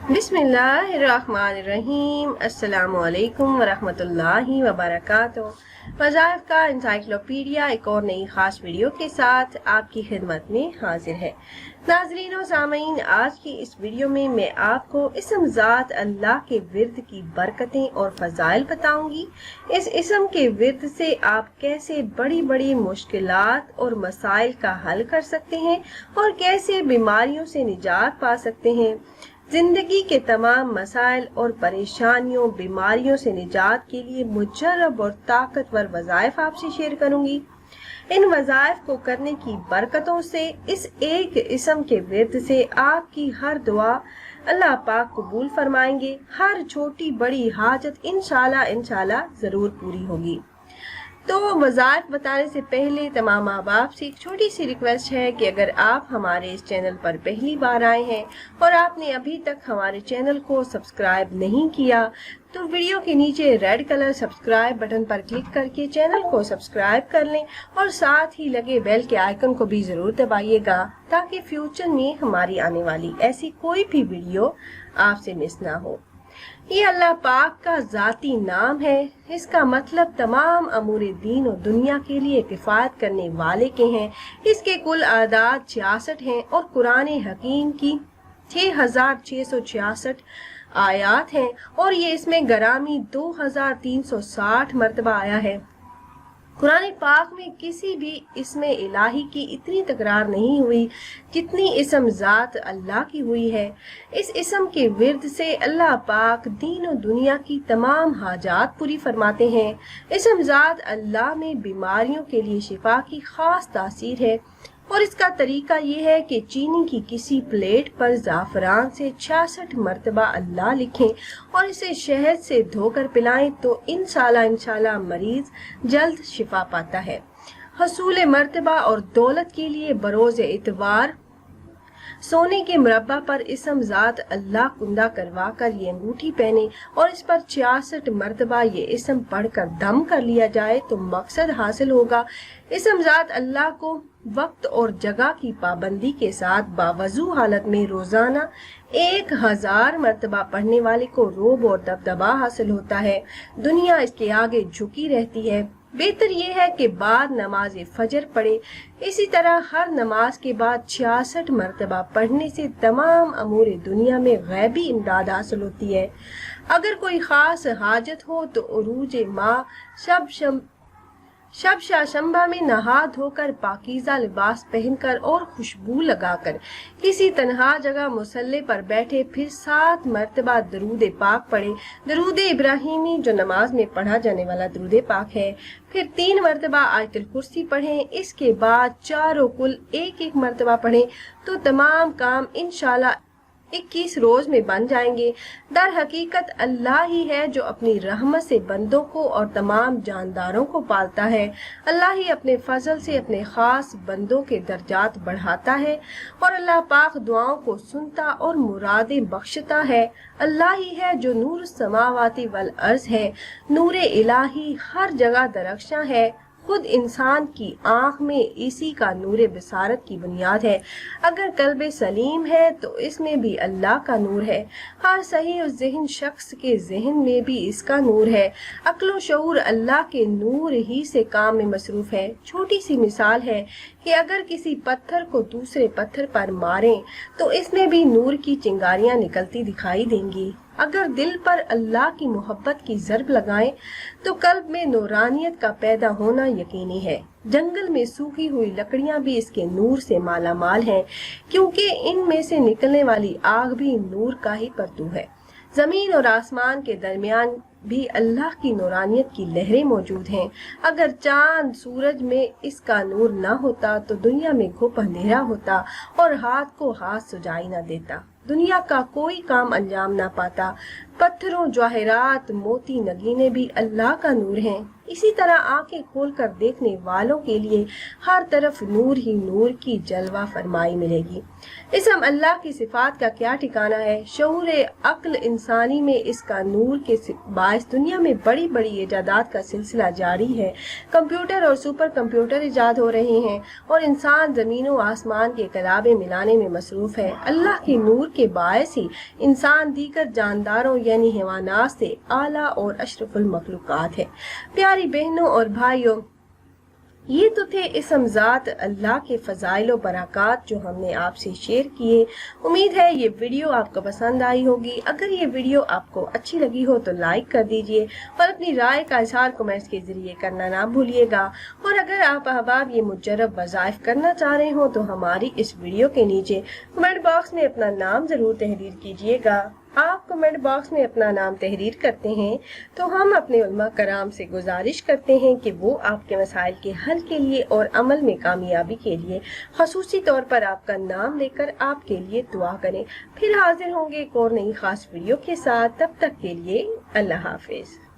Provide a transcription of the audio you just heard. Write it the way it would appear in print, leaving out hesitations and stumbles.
बिस्मिल्लाहिर्रहमानिर्रहीम। अस्सलामुअलैकुम वरहमतुल्लाहि वबरकातुहू। वज़ाइफ का इंसाइक्लोपीडिया एक और नई ख़ास वीडियो के साथ आपकी खिदमत में हाजिर है। नाज़रीन और सामीन, आज की इस वीडियो में मैं आपको इस्म ज़ात अल्लाह के विर्द की बरकतें और फ़ज़ाइल बताऊंगी। इस इस्म के विर्द से आप कैसे बड़ी बड़ी मुश्किलात और मसाइल का हल कर सकते हैं और कैसे बीमारियों से निजात पा सकते हैं। जिंदगी के तमाम मसाइल और परेशानियों बीमारियों से निजात के लिए मुजर्रब और ताकतवर वज़ाइफ आपसे शेयर करूंगी। इन वज़ाइफ को करने की बरकतों से, इस एक इस्म के विर्द से आपकी हर दुआ अल्लाह पाक कबूल फरमाएंगे। हर छोटी बड़ी हाजत इंशाल्लाह ज़रूर पूरी होगी। तो वज़ाइफ बताने से पहले तमाम अहबाब से एक छोटी सी रिक्वेस्ट है कि अगर आप हमारे इस चैनल पर पहली बार आए हैं और आपने अभी तक हमारे चैनल को सब्सक्राइब नहीं किया तो वीडियो के नीचे रेड कलर सब्सक्राइब बटन पर क्लिक करके चैनल को सब्सक्राइब कर लें और साथ ही लगे बेल के आइकन को भी ज़रूर दबाइएगा ताकि फ्यूचर में हमारी आने वाली ऐसी कोई भी वीडियो आपसे मिस ना हो। ये अल्लाह पाक का ज़ाती नाम है। इसका मतलब तमाम अमूरे दीन और दुनिया के लिए किफ़ायत करने वाले के हैं। इसके कुल आदाद 66 हैं और कुरान हकीम की 6666 आयात हैं और ये इसमें गरामी 2360 मरतबा आया है। कुरान पाक में किसी भी इसमें इलाही की इतनी तकरार नहीं हुई जितनी इस्म ज़ात अल्लाह की हुई है। इस इस्म के विर्द से अल्लाह पाक दीन और दुनिया की तमाम हाजात पूरी फरमाते हैं। इस्म ज़ात अल्लाह में बीमारियों के लिए शिफा की खास तासीर है और इसका तरीका ये है कि चीनी की किसी प्लेट पर ज़ाफ़रान से 66 मरतबा अल्लाह लिखें और इसे शहद से धोकर पिलाएं तो इंशाल्लाह मरीज जल्द शिफा पाता है। हसूल मरतबा और दौलत के लिए बरोज़ इतवार सोने के मुरब्बा पर इस्म ज़ात अल्लाह कुंदा करवा कर ये अंगूठी पहने और इस पर 66 मरतबा ये इस्म पढ़कर दम कर लिया जाए तो मकसद हासिल होगा। इस्म ज़ात अल्लाह को वक्त और जगह की पाबंदी के साथ बावजू हालत में रोजाना 1000 मरतबा पढ़ने वाले को रोब और दबदबा हासिल होता है। दुनिया इसके आगे झुकी रहती है। बेहतर यह है कि बाद नमाज फजर पढ़े। इसी तरह हर नमाज के बाद 66 मरतबा पढ़ने से तमाम अमूरे दुनिया में गैबी इमदाद हासिल होती है। अगर कोई खास हाजत हो तो उरूज माह शब शाशंबा में नहा धोकर पाकीज़ा लिबास पहनकर और खुशबू लगाकर किसी तन्हा जगह मुसल्ले पर बैठे फिर 7 मरतबा दरूद पाक पढ़े। दरूद इब्राहिमी जो नमाज में पढ़ा जाने वाला दरूद पाक है। फिर 3 मरतबा आयतुल कुर्सी पढ़ें। इसके बाद चारों कुल एक मरतबा पढ़ें तो तमाम काम इंशाल्लाह 21 रोज में बन जाएंगे। दर हकीकत अल्लाह ही है जो अपनी रहमत से बंदों को और तमाम जानदारों को पालता है। अल्लाह ही अपने फजल से अपने खास बंदों के दर्जात बढ़ाता है और अल्लाह पाक दुआओं को सुनता और मुरादें बख्शता है। अल्लाह ही है जो नूर समावाती वल अर्ज है। नूर इलाही हर जगह दरख्शां है। खुद इंसान की आंख में इसी का नूर बसारत की बुनियाद है। अगर कल्ब सलीम है तो इसमें भी अल्लाह का नूर है। हर सही और ज़हन शख्स के जहन में भी इसका नूर है। अक्ल शऊर अल्लाह के नूर ही से काम में मसरूफ है। छोटी सी मिसाल है कि अगर किसी पत्थर को दूसरे पत्थर पर मारें तो इसमें भी नूर की चिंगारियां निकलती दिखाई देंगी। अगर दिल पर अल्लाह की मोहब्बत की ज़रब लगाएं तो कल्ब में नूरानियत का पैदा होना यकीनी है। जंगल में सूखी हुई लकड़ियां भी इसके नूर से माला माल हैं क्योंकि इनमें से निकलने वाली आग भी नूर का ही परतू है। जमीन और आसमान के दरमियान भी अल्लाह की नूरानियत की लहरें मौजूद हैं। अगर चांद सूरज में इसका नूर न होता तो दुनिया में घुप अंधेरा होता और हाथ को हाथ सुझाई न देता। दुनिया का कोई काम अंजाम ना पाता। पत्थरों जवाहरात मोती नगीने भी अल्लाह का नूर हैं। इसी तरह आंखें खोलकर देखने वालों के लिए हर तरफ नूर ही नूर की जलवा फरमाई मिलेगी। इसम अल्लाह की सिफात का क्या ठिकाना है। शऊर अक्ल इंसानी में इसका नूर के बायस दुनिया में बड़ी बड़ी इजादात का सिलसिला जारी है। कंप्यूटर और सुपर कंप्यूटर इजाद हो रहे हैं और इंसान जमीनों आसमान के कलाबे मिलाने में मसरूफ है। अल्लाह के नूर کے باعث ہی انسان دیگر جانداروں یعنی حیوانات سے اعلیٰ اور اشرف المخلوقات ہے۔ پیاری بہنوں اور بھائیوں، یہ تو تھے اسم ذات اللہ کے فضائل و برکات جو ہم نے آپ سے شیئر کیے۔ امید ہے یہ ویڈیو آپ کو پسند آئی ہوگی۔ اگر یہ ویڈیو آپ کو اچھی لگی ہو تو لائک کر دیجئے اور اپنی رائے کا اظہار کمنٹس کے ذریعے کرنا نہ بھولیے گا۔ اور اگر آپ احباب یہ مجرب وظائف کرنا چاہ رہے ہوں تو ہماری اس ویڈیو کے نیچے کمنٹ باکس میں اپنا نام ضرور تحریر کیجئے گا۔ آپ کمنٹ باکس میں اپنا نام تحریر کرتے ہیں تو ہم اپنے علماء کرام سے گزارش کرتے ہیں کہ وہ آپ کے مسائل کے حل کے لیے اور عمل میں کامیابی کے لیے خصوصی طور پر آپ کا نام لے کر آپ کے لیے دعا کریں۔ پھر حاضر ہوں گے ایک اور نئی خاص ویڈیو کے ساتھ، تب تک کے لیے اللہ حافظ۔